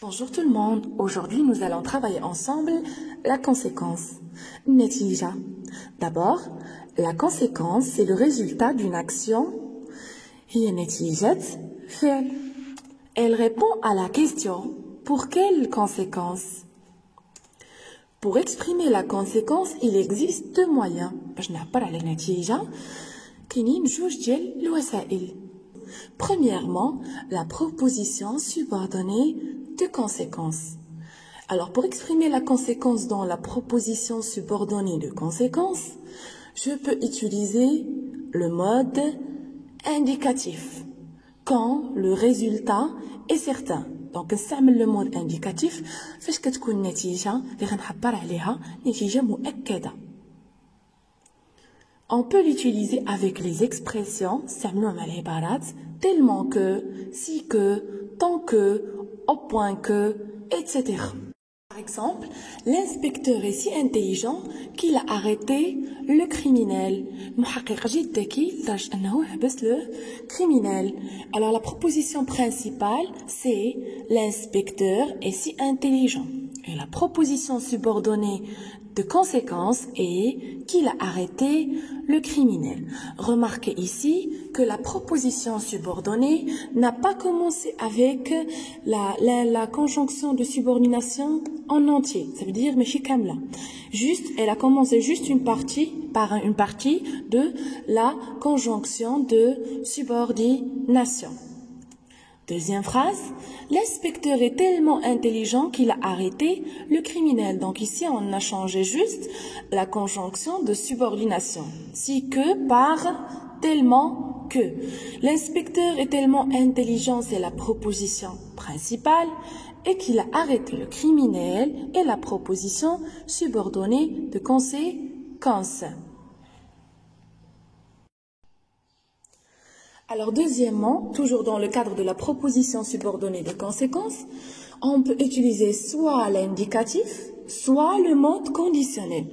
Bonjour tout le monde, aujourd'hui nous allons travailler ensemble la conséquence. Netija. D'abord, la conséquence c'est le résultat d'une action. هي نتيجة فعل. Elle répond à la question pour quelle conséquence. Pour exprimer la conséquence, il existe deux moyens. باش نعبر على النتيجة كاينين جوج ديال الوسائل. Premièrement, la proposition subordonnée de conséquence. Alors, pour exprimer la conséquence dans la proposition subordonnée de conséquence, je peux utiliser le mode indicatif quand le résultat est certain. Donc, نستعمل le mode indicatif فاش كتكون النتيجة اللي غنعبر عليها نتيجة مؤكدة. On peut l'utiliser avec les expressions tellement que, si que, tant que, au point que, etc. Par exemple, l'inspecteur est si intelligent qu'il a arrêté le criminel. محقق جد ذكي لدرجة أنه حبس le criminel. Alors la proposition principale c'est l'inspecteur est si intelligent. Et la proposition subordonnée de conséquence est qu'il a arrêté le criminel. Remarquez ici que la proposition subordonnée n'a pas commencé avec la conjonction de subordination en entier. Ça veut dire ماشي كاملة. Juste, elle a commencé juste par une partie de la conjonction de subordination. Deuxième phrase, l'inspecteur est tellement intelligent qu'il a arrêté le criminel. Donc ici, on a changé juste la conjonction de subordination. Si que par tellement que. L'inspecteur est tellement intelligent, c'est la proposition principale, et qu'il a arrêté le criminel est la proposition subordonnée de conséquence. Alors deuxièmement, toujours dans le cadre de la proposition subordonnée de conséquence, on peut utiliser soit l'indicatif, soit le mode conditionnel.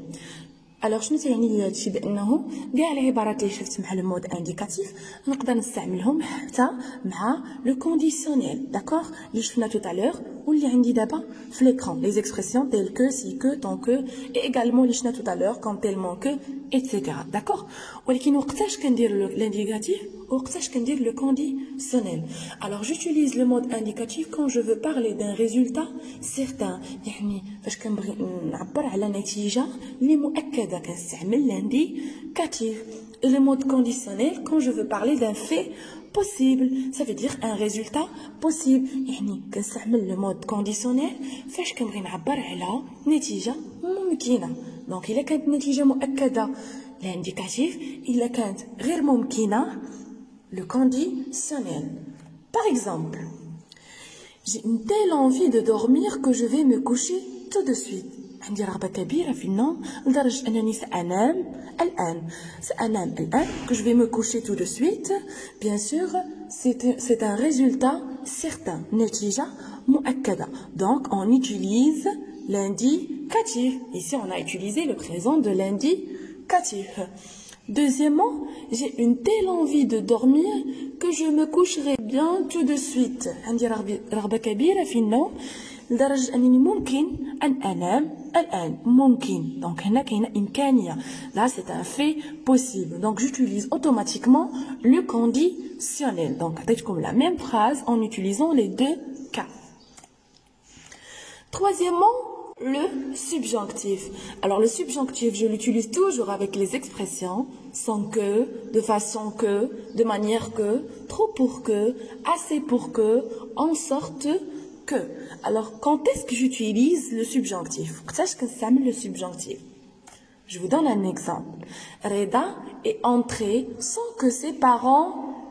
Alors شنو تعني هادشي بانه كاع العبارات اللي شفت مع المود انديكاتيف نقدر نستعملهم حتى مع لو كونديسيونيل داكوغ اللي شفنا tout à l'heure واللي عندي دابا في l'écran les expressions telles que si que tant que et également اللي شفنا tout à l'heure comme tellement que etc. d'accord ولكن وقتاش كندير l'indicatif وقتاش كندير le conditionnel. Alors j'utilise le mode indicatif quand je veux parler d'un résultat certain. يعني فاش كنبغي نعبر على نتيجة اللي مؤكدة كنستعمل l'indicatif. Et le mode conditionnel quand je veux parler d'un fait possible, ça veut dire un résultat possible. يعني كنستعمل le mode conditionnel فاش كنبغي نعبر على نتيجة ممكنة. Donc إلا كانت نتيجة مؤكدة l'indicatif, إلا كانت غير ممكنة le conditionnel. Par exemple, j'ai une telle envie de dormir que je vais me coucher tout de suite. عندي رغبة كبيرة في النوم لدرجة أنني سأنام الآن que je vais me coucher tout de suite. Bien sûr, c'est un résultat certain. نتيجة مؤكدة. Donc, on utilise l'indicatif. Ici, on a utilisé le présent de l'indicatif. Deuxièmement, j'ai une telle envie de dormir que je me coucherai bien tout de suite. عندي رغبة كبيرة في النوم لدرجة أنني ممكن أن أنام الآن. ممكن. Donc هنا كاينة إمكانية. Là, c'est un fait possible. Donc j'utilise automatiquement le conditionnel. Donc عطيتكم la même phrase en utilisant les deux cas. Troisièmement, le subjonctif. Alors le subjonctif, je l'utilise toujours avec les expressions sans que, de façon que, de manière que, trop pour que, assez pour que, en sorte que. Alors quand est-ce que j'utilise le subjonctif? وقتاش كنستعمل le subjonctif? Je vous donne un exemple. Reda est entrée sans que ses parents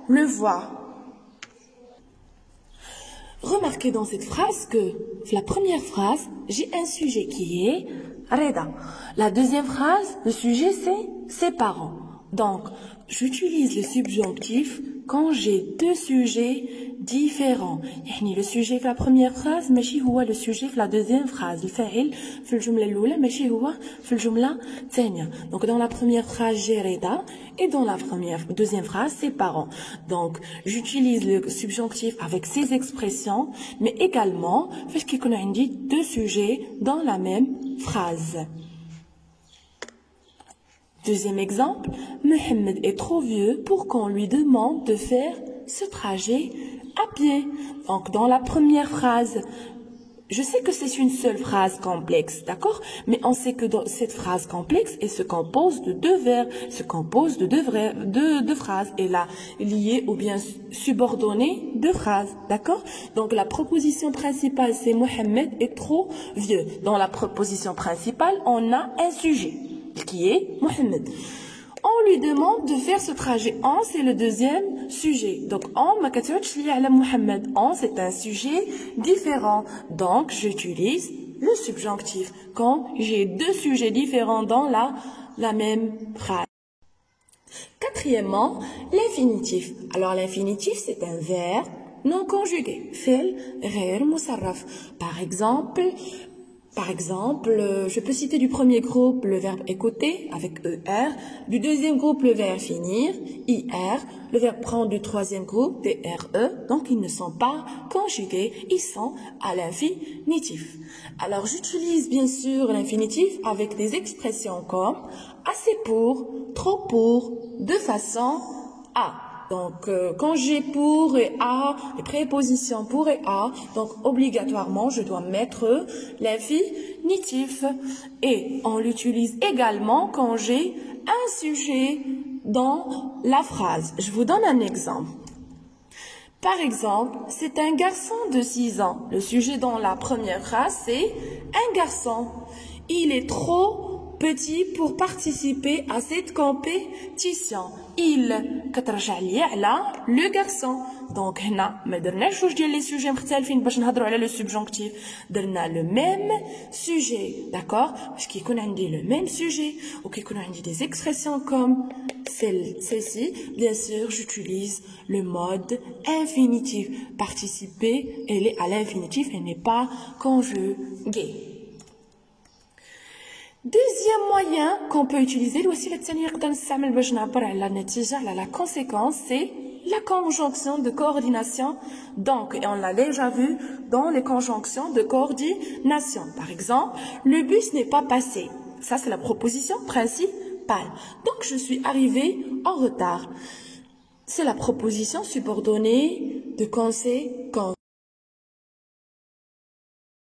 le voient. Remarquez dans cette phrase que, la première phrase, j'ai un sujet qui est Reda. La deuxième phrase, le sujet c'est ses parents. Donc, j'utilise le subjonctif quand j'ai deux sujets différent. يعني le sujet في la première phrase ماشي هو le sujet في la deuxième phrase. الفاعل في الجملة الأولى ماشي هو في الجملة الثانية. Donc dans la première phrase j'ai Reda et dans la deuxième phrase c'est parents. Donc j'utilise le subjonctif avec ces expressions, mais également فاش كيكون عندي deux sujets dans la même phrase. Deuxième exemple, Mohamed est trop vieux pour qu'on lui demande de faire ce trajet à pied. Donc, dans la première phrase, je sais que c'est une seule phrase complexe, d'accord? Mais on sait que dans cette phrase complexe, elle se compose de deux verbes, se compose de deux phrases, et là, liée ou bien subordonnée de phrases, d'accord? Donc, la proposition principale, c'est Mohamed est trop vieux. Dans la proposition principale, on a un sujet qui est Mohamed. On lui demande de faire ce trajet. En, c'est le deuxième sujet. Donc, en, ma Mohamed. En, c'est un sujet différent. Donc, j'utilise le subjonctif quand j'ai deux sujets différents dans la même phrase. Quatrièmement, l'infinitif. Alors, l'infinitif, c'est un verbe non conjugué. Fil, غير musarraf. Par exemple, je peux citer du premier groupe le verbe écouter avec ER, du deuxième groupe le verbe finir, IR, le verbe prendre du troisième groupe, TRE, donc ils ne sont pas conjugués, ils sont à l'infinitif. Alors j'utilise bien sûr l'infinitif avec des expressions comme assez pour, trop pour, de façon à. Donc, quand j'ai pour et à, les prépositions pour et à, donc obligatoirement, je dois mettre l'infinitif. Et on l'utilise également quand j'ai un sujet dans la phrase. Je vous donne un exemple. Par exemple, c'est un garçon de 6 ans. Le sujet dans la première phrase, c'est un garçon. Il est trop petit pour participer à cette compétition. Il كترجع لي على le garçon. Donc هنا ما درناش جوج ديال لي سوجي مختلفين باش نهضروا على لو سوبجونكتيف. درنا le même sujet, d'accord? باش كيكون عندي le même sujet ou كيكون عندي des expressions comme celle-ci, bien sûr, j'utilise le mode infinitif. Participer, elle est à l'infinitif, elle n'est pas conjuguée. Deuxième moyen qu'on peut utiliser, la conséquence, c'est la conjonction de coordination. Donc, et on l'a déjà vu dans les conjonctions de coordination. Par exemple, le bus n'est pas passé. Ça, c'est la proposition principale. Donc, je suis arrivée en retard. C'est la proposition subordonnée de conséquence.